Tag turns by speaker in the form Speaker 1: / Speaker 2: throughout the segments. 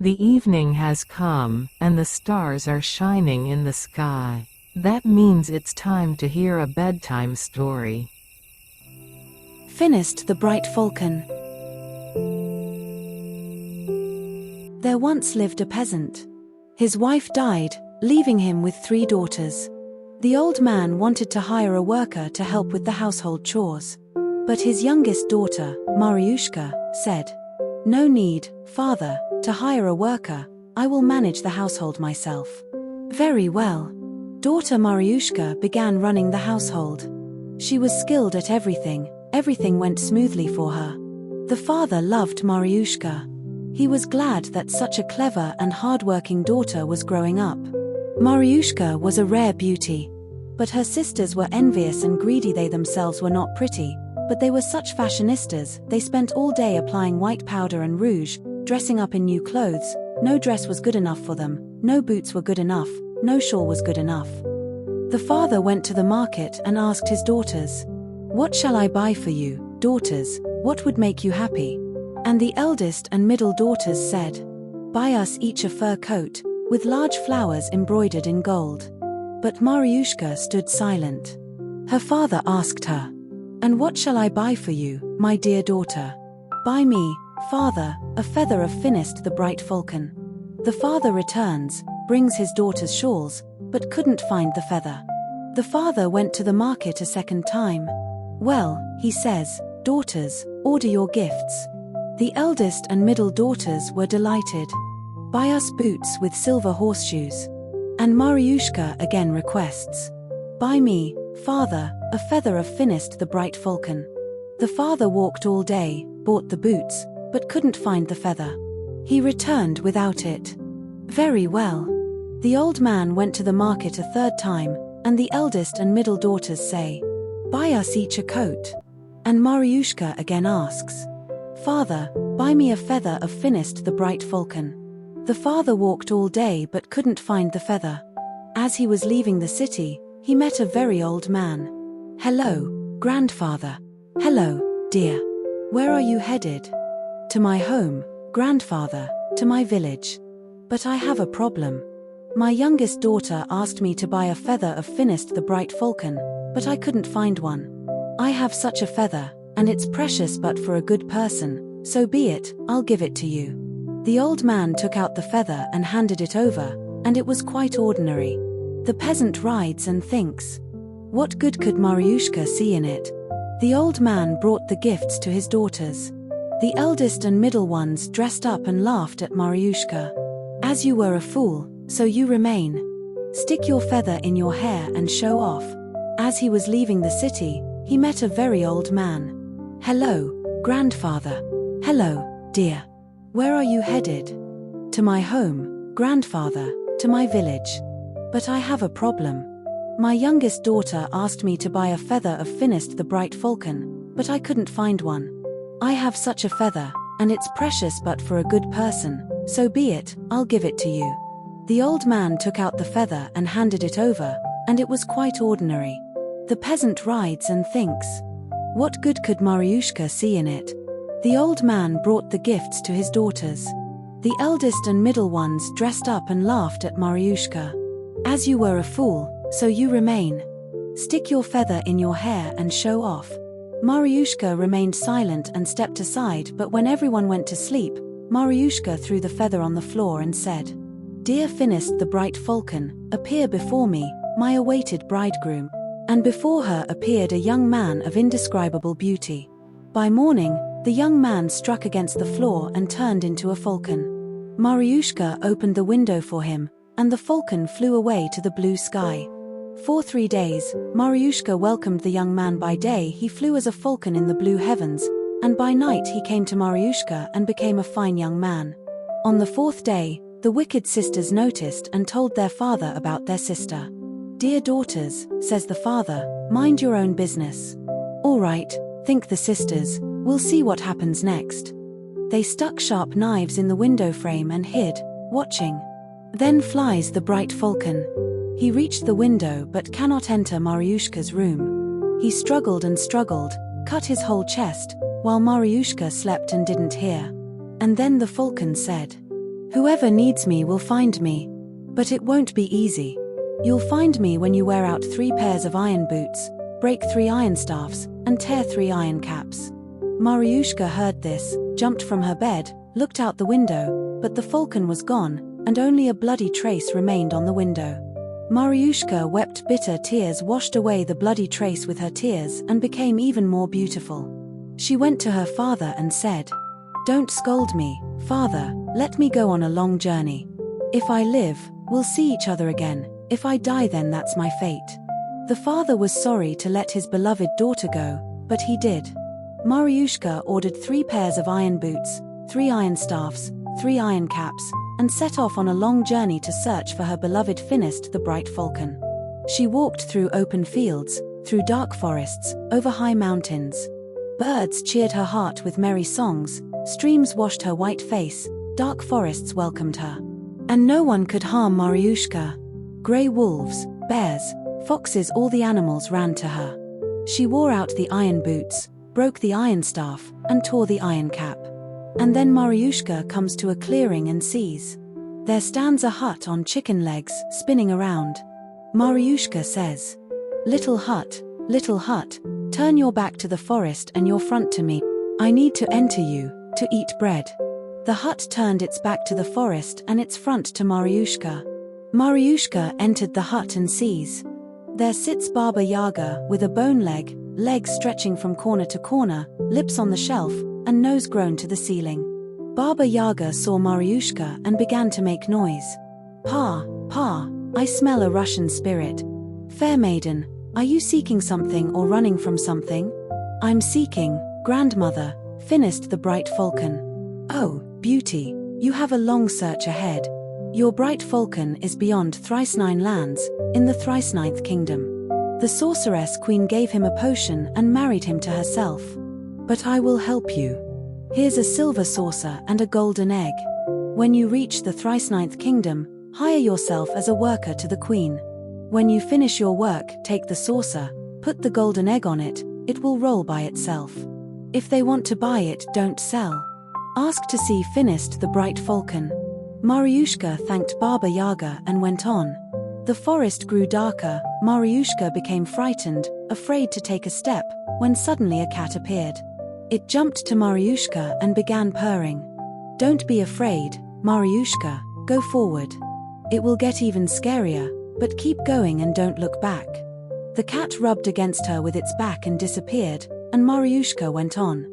Speaker 1: The evening has come, and the stars are shining in the sky. That means it's time to hear a bedtime story.
Speaker 2: Finist the Bright Falcon. There once lived a peasant. His wife died, leaving him with 3 daughters. The old man wanted to hire a worker to help with the household chores. But his youngest daughter, Mariushka, said, "No need, father, to hire a worker. I will manage the household myself." Very well. Daughter Mariushka began running the household. She was skilled at everything went smoothly for her. The father loved Mariushka. He was glad that such a clever and hard-working daughter was growing up. Mariushka was a rare beauty. But her sisters were envious and greedy. They themselves were not pretty, but they were such fashionistas. They spent all day applying white powder and rouge, dressing up in new clothes. No dress was good enough for them, no boots were good enough, no shawl was good enough. The father went to the market and asked his daughters, "What shall I buy for you, daughters? What would make you happy?" And the eldest and middle daughters said, "Buy us each a fur coat, with large flowers embroidered in gold." But Mariushka stood silent. Her father asked her, "And what shall I buy for you, my dear daughter?" "Buy me, father, a feather of Finist the Bright Falcon." The father returns, brings his daughter's shawls, but couldn't find the feather. The father went to the market a second time. "Well," he says, "daughters, order your gifts." The eldest and middle daughters were delighted. "Buy us boots with silver horseshoes." And Mariushka again requests, "Buy me, father, a feather of Finist the Bright Falcon." The father walked all day, bought the boots, but couldn't find the feather. He returned without it. Very well. The old man went to the market a third time, and the eldest and middle daughters say, "Buy us each a coat." And Mariushka again asks, "Father, buy me a feather of Finist the Bright Falcon." The father walked all day but couldn't find the feather. As he was leaving the city, he met a very old man. "Hello, grandfather." "Hello, dear. Where are you headed?" "To my home, grandfather, to my village. But I have a problem. My youngest daughter asked me to buy a feather of Finist the Bright Falcon, but I couldn't find one. I have such a feather, and it's precious, but for a good person, so be it, I'll give it to you." The old man took out the feather and handed it over, and it was quite ordinary. The peasant rides and thinks, what good could Mariushka see in it? The old man brought the gifts to his daughters. The eldest and middle ones dressed up and laughed at Mariushka. "As you were a fool, so you remain. Stick your feather in your hair and show off." As he was leaving the city, he met a very old man. "Hello, grandfather." "Hello, dear. Where are you headed?" "To my home, grandfather, to my village. But I have a problem. My youngest daughter asked me to buy a feather of Finist the Bright Falcon, but I couldn't find one. I have such a feather, and it's precious, but for a good person, so be it, I'll give it to you." The old man took out the feather and handed it over, and it was quite ordinary. The peasant rides and thinks, what good could Mariushka see in it? The old man brought the gifts to his daughters. The eldest and middle ones dressed up and laughed at Mariushka. "As you were a fool, so you remain. Stick your feather in your hair and show off." Mariushka remained silent and stepped aside, but when everyone went to sleep, Mariushka threw the feather on the floor and said, "Dear Finist the Bright Falcon, appear before me, my awaited bridegroom." And before her appeared a young man of indescribable beauty. By morning, the young man struck against the floor and turned into a falcon. Mariushka opened the window for him, and the falcon flew away to the blue sky. For 3 days, Mariushka welcomed the young man. By day he flew as a falcon in the blue heavens, and by night he came to Mariushka and became a fine young man. On the 4th day, the wicked sisters noticed and told their father about their sister. "Dear daughters," says the father, "mind your own business." "All right," think the sisters, "we'll see what happens next." They stuck sharp knives in the window frame and hid, watching. Then flies the bright falcon. He reached the window but cannot enter Mariushka's room. He struggled and struggled, cut his whole chest, while Mariushka slept and didn't hear. And then the falcon said, Whoever needs me will find me. But it won't be easy. You'll find me when you wear out 3 pairs of iron boots, break 3 iron staffs, and tear 3 iron caps. Mariuszka heard this, jumped from her bed, looked out the window, but the falcon was gone, and only a bloody trace remained on the window. Mariuszka wept bitter tears, washed away the bloody trace with her tears, and became even more beautiful. She went to her father and said, "Don't scold me, father, let me go on a long journey. If I live, we'll see each other again, if I die then that's my fate." The father was sorry to let his beloved daughter go, but he did. Mariuszka ordered 3 pairs of iron boots, 3 iron staffs, 3 iron caps, and set off on a long journey to search for her beloved Finist the Bright Falcon. She walked through open fields, through dark forests, over high mountains. Birds cheered her heart with merry songs, streams washed her white face, dark forests welcomed her. And no one could harm Mariuszka. Grey wolves, bears, foxes, all the animals ran to her. She wore out the iron boots, broke the iron staff, and tore the iron cap. And then Mariuszka comes to a clearing and sees. There stands a hut on chicken legs, spinning around. Mariuszka says, little hut, turn your back to the forest and your front to me. I need to enter you, to eat bread." The hut turned its back to the forest and its front to Mariuszka. Mariuszka entered the hut and sees. There sits Baba Yaga with a bone leg, legs stretching from corner to corner, lips on the shelf, and nose grown to the ceiling. Baba Yaga saw Mariuszka and began to make noise. "Pa, I smell a Russian spirit. Fair maiden, are you seeking something or running from something?" "I'm seeking, grandmother, Finist the Bright Falcon." "Oh, beauty, you have a long search ahead. Your Bright Falcon is beyond thrice 9 lands, in the thrice 9th kingdom." The sorceress queen gave him a potion and married him to herself. "But I will help you. Here's a silver saucer and a golden egg. When you reach the thrice 9th kingdom, hire yourself as a worker to the queen. When you finish your work, take the saucer, put the golden egg on it, it will roll by itself. If they want to buy it, don't sell. Ask to see Finist the Bright Falcon." Mariuszka thanked Baba Yaga and went on. The forest grew darker, Mariuszka became frightened, afraid to take a step, when suddenly a cat appeared. It jumped to Mariuszka and began purring. "Don't be afraid, Mariuszka, go forward. It will get even scarier, but keep going and don't look back." The cat rubbed against her with its back and disappeared, and Mariuszka went on.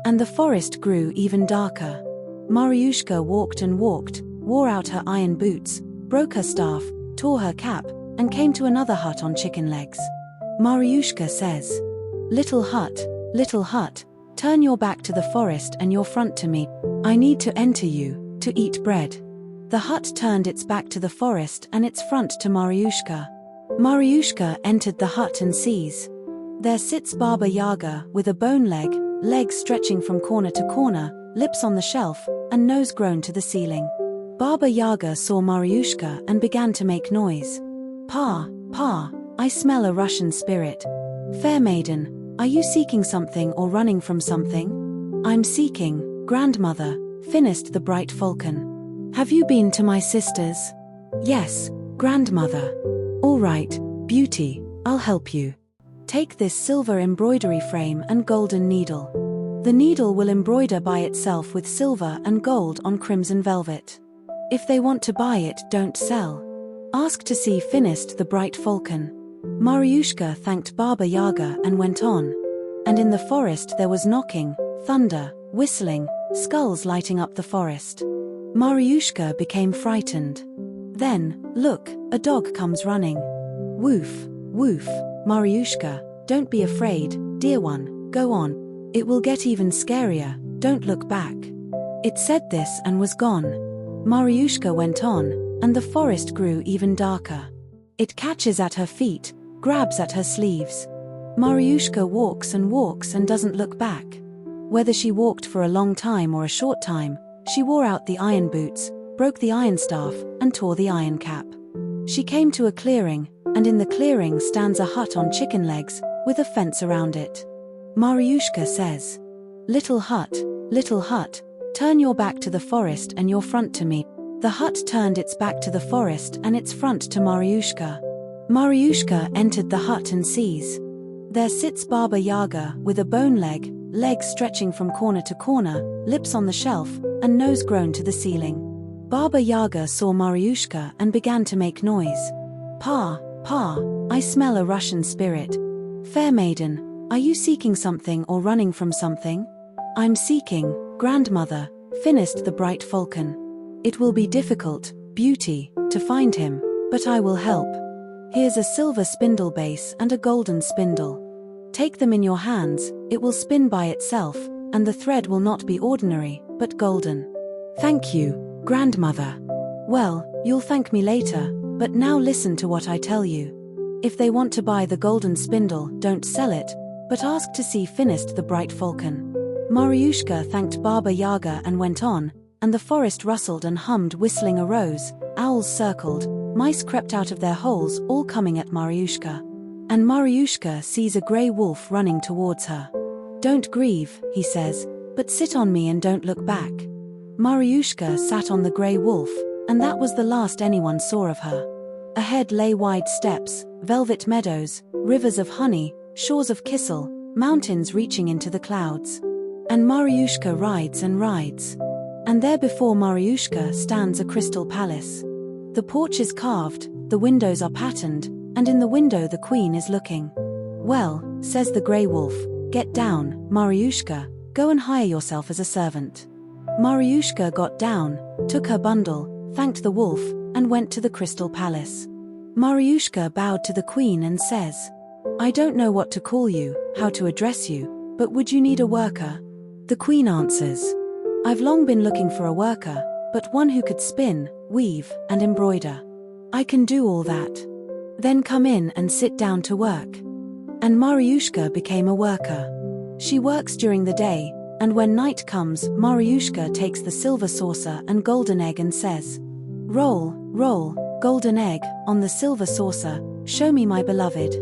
Speaker 2: And the forest grew even darker. Mariuszka walked and walked, wore out her iron boots, broke her staff, tore her cap, and came to another hut on chicken legs. Mariuszka says, little hut, turn your back to the forest and your front to me. I need to enter you, to eat bread." The hut turned its back to the forest and its front to Mariuszka. Mariuszka entered the hut and sees. There sits Baba Yaga with a bone leg, legs stretching from corner to corner, lips on the shelf, and nose grown to the ceiling. Baba Yaga saw Mariuszka and began to make noise. Pa, I smell a Russian spirit. Fair maiden, are you seeking something or running from something? I'm seeking, grandmother, Finist the Bright Falcon. Have you been to my sisters? Yes, grandmother. All right, beauty, I'll help you. Take this silver embroidery frame and golden needle. The needle will embroider by itself with silver and gold on crimson velvet. If they want to buy it, don't sell. Ask to see Finist the Bright Falcon. Mariuszka thanked Baba Yaga and went on. And in the forest there was knocking, thunder, whistling, skulls lighting up the forest. Mariuszka became frightened. Then, look, a dog comes running. Woof, woof, Mariuszka, don't be afraid, dear one, go on. It will get even scarier, don't look back. It said this and was gone. Mariuszka went on, and the forest grew even darker. It catches at her feet, grabs at her sleeves. Mariuszka walks and doesn't look back. Whether she walked for a long time or a short time, she wore out the iron boots, broke the iron staff, and tore the iron cap. She came to a clearing, and in the clearing stands a hut on chicken legs, with a fence around it. Mariuszka says, little hut, turn your back to the forest and your front to me. The hut turned its back to the forest and its front to Maryushka. Maryushka entered the hut and sees. There sits Baba Yaga with a bone leg, legs stretching from corner to corner, lips on the shelf, and nose grown to the ceiling. Baba Yaga saw Maryushka and began to make noise. Pa, I smell a Russian spirit. Fair maiden, are you seeking something or running from something? I'm seeking, grandmother, Finist the Bright Falcon. It will be difficult, beauty, to find him, but I will help. Here's a silver spindle base and a golden spindle. Take them in your hands, it will spin by itself, and the thread will not be ordinary, but golden. Thank you, grandmother. Well, you'll thank me later, but now listen to what I tell you. If they want to buy the golden spindle, don't sell it, but ask to see Finist the Bright Falcon. Maryushka thanked Baba Yaga and went on, and the forest rustled and hummed, whistling arose, owls circled, mice crept out of their holes, all coming at Maryushka. And Maryushka sees a grey wolf running towards her. Don't grieve, he says, but sit on me and don't look back. Maryushka sat on the grey wolf, and that was the last anyone saw of her. Ahead lay wide steppes, velvet meadows, rivers of honey, shores of kissel, mountains reaching into the clouds. And Maryushka rides and rides. And there before Maryushka stands a crystal palace. The porch is carved, the windows are patterned, and in the window the queen is looking. Well, says the grey wolf, get down, Maryushka, go and hire yourself as a servant. Maryushka got down, took her bundle, thanked the wolf, and went to the crystal palace. Maryushka bowed to the queen and says, I don't know what to call you, how to address you, but would you need a worker? The queen answers, I've long been looking for a worker, but one who could spin, weave, and embroider. I can do all that. Then come in and sit down to work. And Maryushka became a worker. She works during the day, and when night comes, Maryushka takes the silver saucer and golden egg and says, Roll, roll, golden egg, on the silver saucer, show me my beloved.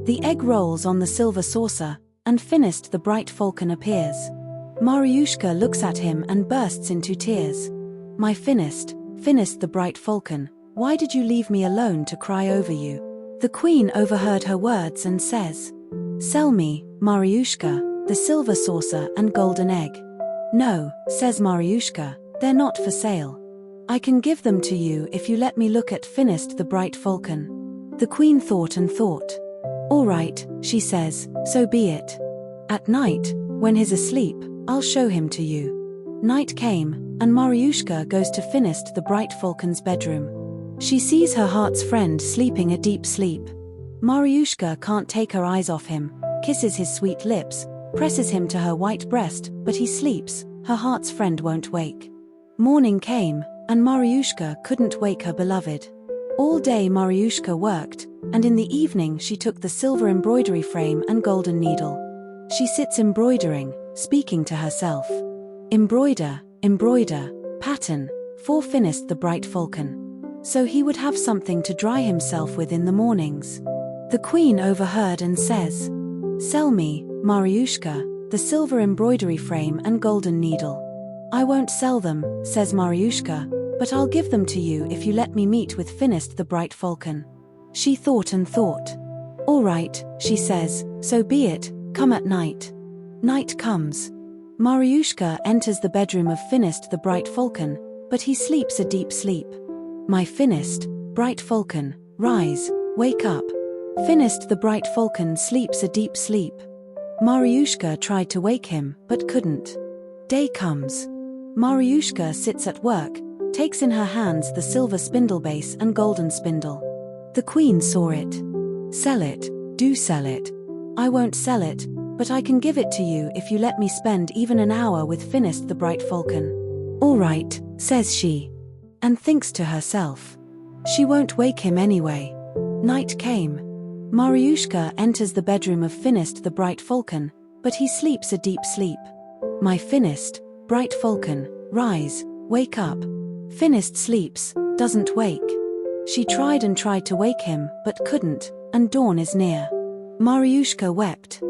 Speaker 2: The egg rolls on the silver saucer, and Finist the Bright Falcon appears. Maryushka looks at him and bursts into tears. My Finist, Finist the Bright Falcon, why did you leave me alone to cry over you? The queen overheard her words and says, Sell me, Maryushka, the silver saucer and golden egg. No, says Maryushka, they're not for sale. I can give them to you if you let me look at Finist the Bright Falcon. The queen thought and thought. All right, she says, so be it. At night, when he's asleep, I'll show him to you. Night came, and Maryushka goes to Finist the Bright Falcon's bedroom. She sees her heart's friend sleeping a deep sleep. Maryushka can't take her eyes off him, kisses his sweet lips, presses him to her white breast, but he sleeps, her heart's friend won't wake. Morning came, and Maryushka couldn't wake her beloved. All day Maryushka worked, and in the evening she took the silver embroidery frame and golden needle. She sits embroidering, speaking to herself. Embroider, embroider, pattern, for Finist the Bright Falcon. So he would have something to dry himself with in the mornings. The queen overheard and says, Sell me, Maryushka, the silver embroidery frame and golden needle. I won't sell them, says Maryushka, but I'll give them to you if you let me meet with Finist the Bright Falcon. She thought and thought. All right, she says, so be it, come at night. Night comes. Maryushka enters the bedroom of Finist the Bright Falcon, but he sleeps a deep sleep. My Finist, Bright Falcon, rise, wake up. Finist the Bright Falcon sleeps a deep sleep. Maryushka tried to wake him, but couldn't. Day comes. Maryushka sits at work, takes in her hands the silver spindle base and golden spindle. The queen saw it. Sell it, do sell it. I won't sell it, but I can give it to you if you let me spend even an hour with Finist the Bright Falcon. All right, says she. And thinks to herself. She won't wake him anyway. Night came. Maryushka enters the bedroom of Finist the Bright Falcon, but he sleeps a deep sleep. My Finist, Bright Falcon, rise, wake up. Finist sleeps, doesn't wake. She tried and tried to wake him, but couldn't, and dawn is near. Maryushka wept.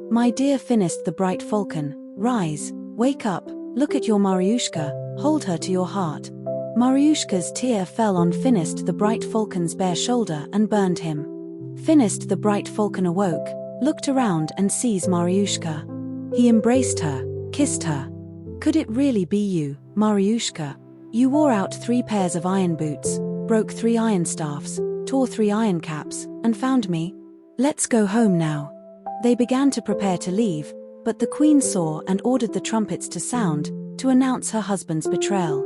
Speaker 2: My dear Finist the Bright Falcon, rise, wake up, look at your Maryushka, hold her to your heart. Mariushka's tear fell on Finist the Bright Falcon's bare shoulder and burned him. Finist the Bright Falcon awoke, looked around and sees Mariushka. He embraced her, kissed her. Could it really be you, Mariushka? You wore out 3 pairs of iron boots, broke 3 iron staffs, tore 3 iron caps, and found me? Let's go home now. They began to prepare to leave, but the queen saw and ordered the trumpets to sound, to announce her husband's betrayal.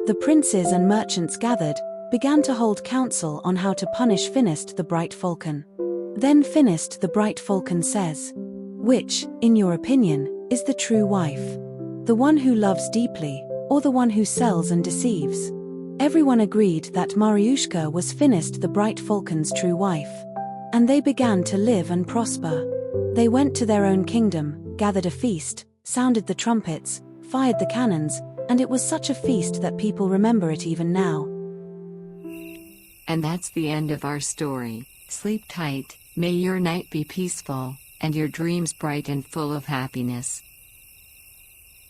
Speaker 2: The princes and merchants gathered, began to hold council on how to punish Finist the Bright Falcon. Then Finist the Bright Falcon says, "Which, in your opinion, is the true wife? The one who loves deeply, or the one who sells and deceives?" Everyone agreed that Mariushka was Finist the Bright Falcon's true wife. And they began to live and prosper. They went to their own kingdom, gathered a feast, sounded the trumpets, fired the cannons, and it was such a feast that people remember it even now.
Speaker 3: And that's the end of our story. Sleep tight, may your night be peaceful, and your dreams bright and full of happiness.